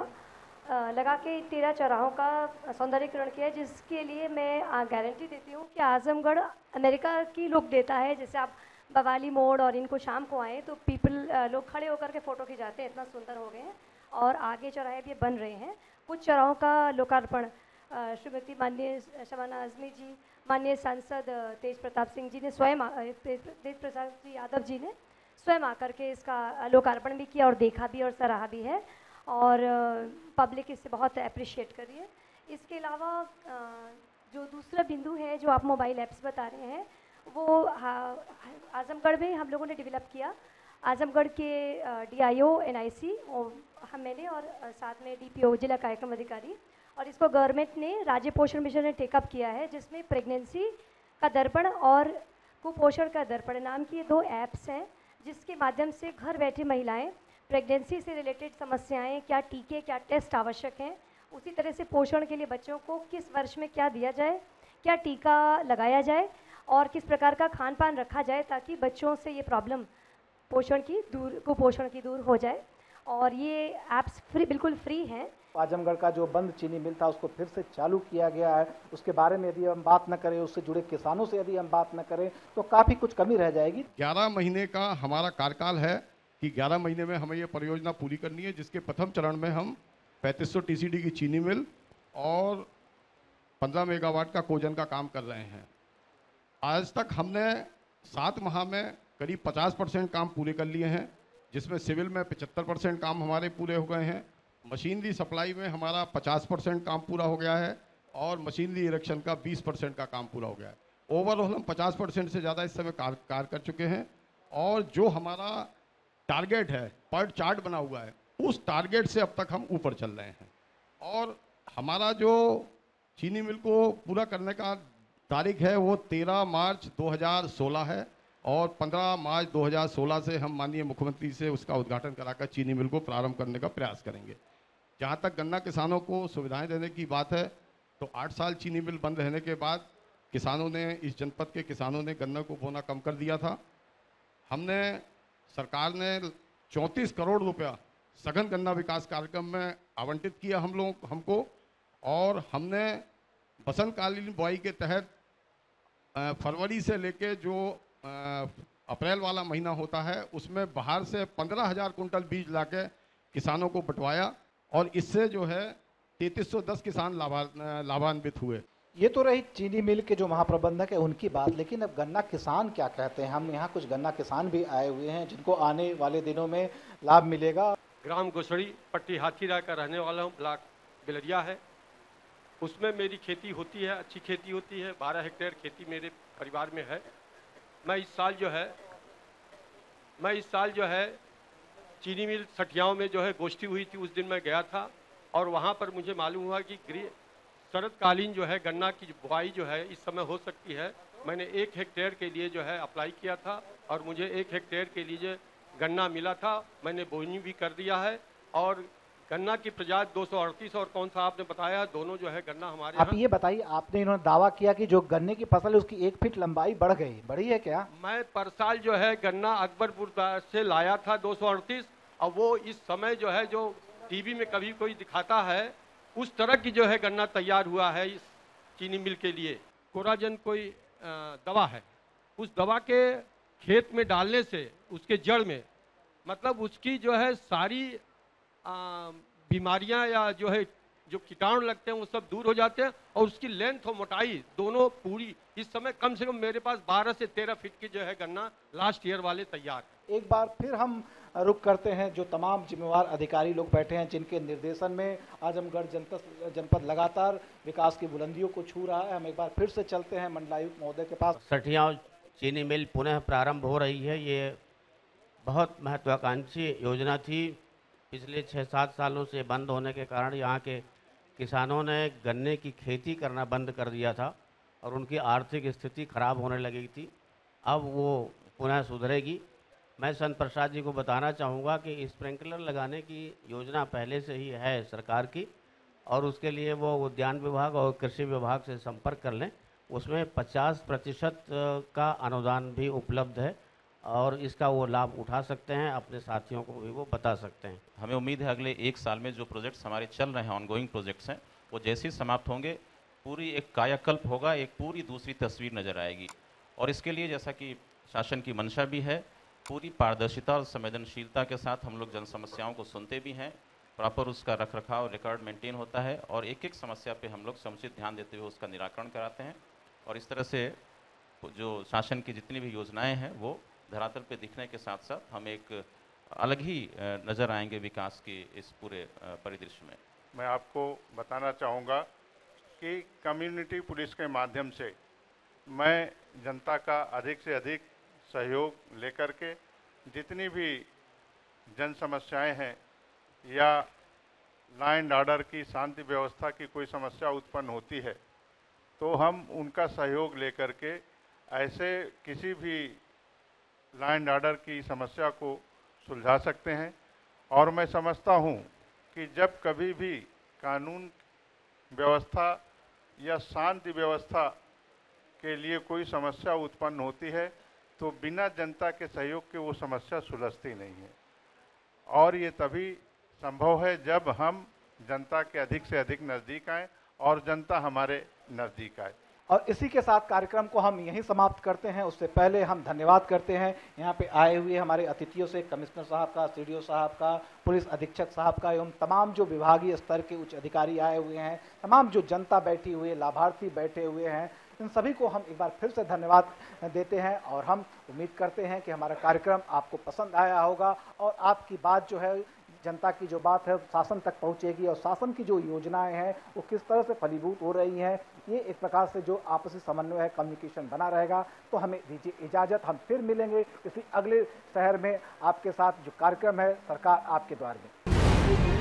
लगा के 13 चौराहों का सौंदर्यकरण किया, जिसके लिए मैं गारंटी देती हूँ कि आजमगढ़ अमेरिका की लुक देता है। जैसे आप बवाली मोड़ और इनको शाम को आएँ तो लोग खड़े होकर के फ़ोटो खिंचाते हैं, इतना सुंदर हो गए हैं और आगे चौराहे भी बन रहे हैं। कुछ चौराहों का लोकार्पण श्रीमती माननीय शबाना आज़मी जी, माननीय सांसद तेज प्रताप सिंह जी ने स्वयं, तेज प्रताप जी यादव जी ने स्वयं आकर के इसका लोकार्पण भी किया और देखा भी और सराहा भी है और पब्लिक इससे बहुत अप्रिशिएट कर रही है। इसके अलावा जो दूसरा बिंदु है जो आप मोबाइल ऐप्स बता रहे हैं वो आजमगढ़ में हम लोगों ने डेवलप किया। आजमगढ़ के DIO NIC मैंने और साथ में DPO जिला कार्यक्रम अधिकारी और इसको गवर्नमेंट ने राज्य पोषण मिशन ने टेकअप किया है, जिसमें प्रेगनेंसी का दर्पण और कुपोषण का दर्पण नाम की ये 2 ऐप्स हैं जिसके माध्यम से घर बैठे महिलाएं प्रेगनेंसी से रिलेटेड समस्याएं, क्या टीके क्या टेस्ट आवश्यक हैं, उसी तरह से पोषण के लिए बच्चों को किस वर्ष में क्या दिया जाए, क्या टीका लगाया जाए और किस प्रकार का खान पान रखा जाए ताकि बच्चों से ये प्रॉब्लम कुपोषण की दूर हो जाए। और ये ऐप्स फ्री, बिल्कुल फ्री हैं। आजमगढ़ का जो बंद चीनी मिल था उसको फिर से चालू किया गया है, उसके बारे में यदि हम बात न करें, उससे जुड़े किसानों से यदि हम बात न करें तो काफ़ी कुछ कमी रह जाएगी। 11 महीने का हमारा कार्यकाल है कि 11 महीने में हमें ये परियोजना पूरी करनी है, जिसके प्रथम चरण में हम 3500 TCD की चीनी मिल और 15 मेगावाट का कोजन का काम कर रहे हैं। आज तक हमने 7 माह में करीब 50% काम पूरे कर लिए हैं, जिसमें सिविल में 75% काम हमारे पूरे हो गए हैं। मशीनरी सप्लाई में हमारा 50% काम पूरा हो गया है और मशीनरी इरेक्शन का 20% का काम पूरा हो गया है। ओवरऑल हम 50% से ज़्यादा इस समय कार्य कर चुके हैं और जो हमारा टारगेट है, पर्ट चार्ट बना हुआ है, उस टारगेट से अब तक हम ऊपर चल रहे हैं। और हमारा जो चीनी मिल को पूरा करने का तारीख है वो 13 मार्च 2016 है और 15 मार्च 2016 से हम माननीय मुख्यमंत्री से उसका उद्घाटन कराकर चीनी मिल को प्रारंभ करने का प्रयास करेंगे। जहाँ तक गन्ना किसानों को सुविधाएं देने की बात है तो 8 साल चीनी मिल बंद रहने के बाद किसानों ने, इस जनपद के किसानों ने गन्ना को बोना कम कर दिया था। हमने, सरकार ने 34 करोड़ रुपया सघन गन्ना विकास कार्यक्रम में आवंटित किया हमको और हमने बसंतकालीन बुआई के तहत फरवरी से लेके जो अप्रैल वाला महीना होता है उसमें बाहर से 15,000 कुंटल बीज लाके किसानों को बंटवाया और इससे जो है 3310 किसान लाभान्वित हुए। ये तो रही चीनी मिल के जो महाप्रबंधक है उनकी बात, लेकिन अब गन्ना किसान क्या कहते हैं? हम यहाँ कुछ गन्ना किसान भी आए हुए हैं जिनको आने वाले दिनों में लाभ मिलेगा। ग्राम गोसड़ी पट्टी हाथीराह का रहने वाला हूँ, ब्लॉक बिलरिया है। उसमें मेरी खेती होती है, अच्छी खेती होती है। 12 हेक्टेयर खेती मेरे परिवार में है। मैं इस साल जो है चीनी मिल सठियाओं में जो है गोष्ठी हुई थी, उस दिन मैं गया था और वहाँ पर मुझे मालूम हुआ कि शरदकालीन जो है गन्ना की बुआई जो है इस समय हो सकती है। मैंने 1 हेक्टेयर के लिए जो है अप्लाई किया था और मुझे 1 हेक्टेयर के लिए गन्ना मिला था। मैंने बोनी भी कर दिया है और गन्ना की प्रजाति 238 और कौन सा आपने बताया, दोनों जो है गन्ना हमारे। आप ये बताइए, आपने इन्होंने दावा किया कि जो गन्ने की फसल है उसकी 1 फीट लंबाई बढ़ गई, बढ़ी है क्या? मैं पर साल जो है गन्ना अकबरपुर से लाया था 238 और वो इस समय जो है जो टीवी में कभी कोई दिखाता है उस तरह की जो है गन्ना तैयार हुआ है इस चीनी मिल के लिए। कोराजन कोई दवा है, उस दवा के खेत में डालने से उसके जड़ में मतलब उसकी जो है सारी बीमारियां या जो है जो कीटाणु लगते हैं वो सब दूर हो जाते हैं और उसकी लेंथ और मोटाई दोनों पूरी इस समय कम से कम मेरे पास 12 से 13 फीट की जो है गन्ना लास्ट ईयर वाले तैयार है। एक बार फिर हम रुक करते हैं जो तमाम जिम्मेवार अधिकारी लोग बैठे हैं जिनके निर्देशन में आजमगढ़ जनपद लगातार विकास की बुलंदियों को छू रहा है। हम एक बार फिर से चलते हैं मंडलायुक्त महोदय के पास। सठिया चीनी मिल पुनः प्रारंभ हो रही है। ये बहुत महत्वाकांक्षी योजना थी। पिछले 6-7 सालों से बंद होने के कारण यहाँ के किसानों ने गन्ने की खेती करना बंद कर दिया था और उनकी आर्थिक स्थिति खराब होने लगी थी। अब वो पुनः सुधरेगी। मैं संत प्रसाद जी को बताना चाहूँगा कि स्प्रिंकलर लगाने की योजना पहले से ही है सरकार की और उसके लिए वो उद्यान विभाग और कृषि विभाग से संपर्क कर लें। उसमें 50% का अनुदान भी उपलब्ध है और इसका वो लाभ उठा सकते हैं, अपने साथियों को भी वो बता सकते हैं। हमें उम्मीद है अगले 1 साल में जो प्रोजेक्ट्स हमारे चल रहे हैं, ऑनगोइंग प्रोजेक्ट्स हैं, वो जैसे ही समाप्त होंगे पूरी एक कायाकल्प होगा, एक पूरी दूसरी तस्वीर नज़र आएगी। और इसके लिए जैसा कि शासन की मंशा भी है, पूरी पारदर्शिता और संवेदनशीलता के साथ हम लोग जन समस्याओं को सुनते भी हैं, प्रॉपर उसका रखरखाव रिकॉर्ड मेंटेन होता है और एक एक समस्या पे हम लोग समुचित ध्यान देते हुए उसका निराकरण कराते हैं। और इस तरह से जो शासन की जितनी भी योजनाएं हैं वो धरातल पे दिखने के साथ साथ हम एक अलग ही नज़र आएंगे विकास के इस पूरे परिदृश्य में। मैं आपको बताना चाहूँगा कि कम्युनिटी पुलिस के माध्यम से मैं जनता का अधिक से अधिक सहयोग लेकर के जितनी भी जन समस्याएं हैं या लॉ एंड ऑर्डर की शांति व्यवस्था की कोई समस्या उत्पन्न होती है तो हम उनका सहयोग लेकर के ऐसे किसी भी लॉ एंड ऑर्डर की समस्या को सुलझा सकते हैं। और मैं समझता हूँ कि जब कभी भी कानून व्यवस्था या शांति व्यवस्था के लिए कोई समस्या उत्पन्न होती है तो बिना जनता के सहयोग के वो समस्या सुलझती नहीं है। और ये तभी संभव है जब हम जनता के अधिक से अधिक नज़दीक आएँ और जनता हमारे नज़दीक आए। और इसी के साथ कार्यक्रम को हम यहीं समाप्त करते हैं। उससे पहले हम धन्यवाद करते हैं यहाँ पे आए हुए हमारे अतिथियों से, कमिश्नर साहब का, सीडीओ साहब का, पुलिस अधीक्षक साहब का एवं तमाम जो विभागीय स्तर के उच्च अधिकारी आए हुए हैं, तमाम जो जनता बैठी हुई है, लाभार्थी बैठे हुए हैं, इन सभी को हम एक बार फिर से धन्यवाद देते हैं। और हम उम्मीद करते हैं कि हमारा कार्यक्रम आपको पसंद आया होगा और आपकी बात जो है, जनता की जो बात है शासन तक पहुंचेगी और शासन की जो योजनाएं हैं वो किस तरह से फलीभूत हो रही हैं, ये एक प्रकार से जो आपसी समन्वय है, कम्युनिकेशन बना रहेगा। तो हमें दीजिए इजाज़त, हम फिर मिलेंगे किसी अगले शहर में आपके साथ। जो कार्यक्रम है सरकार आपके द्वार में।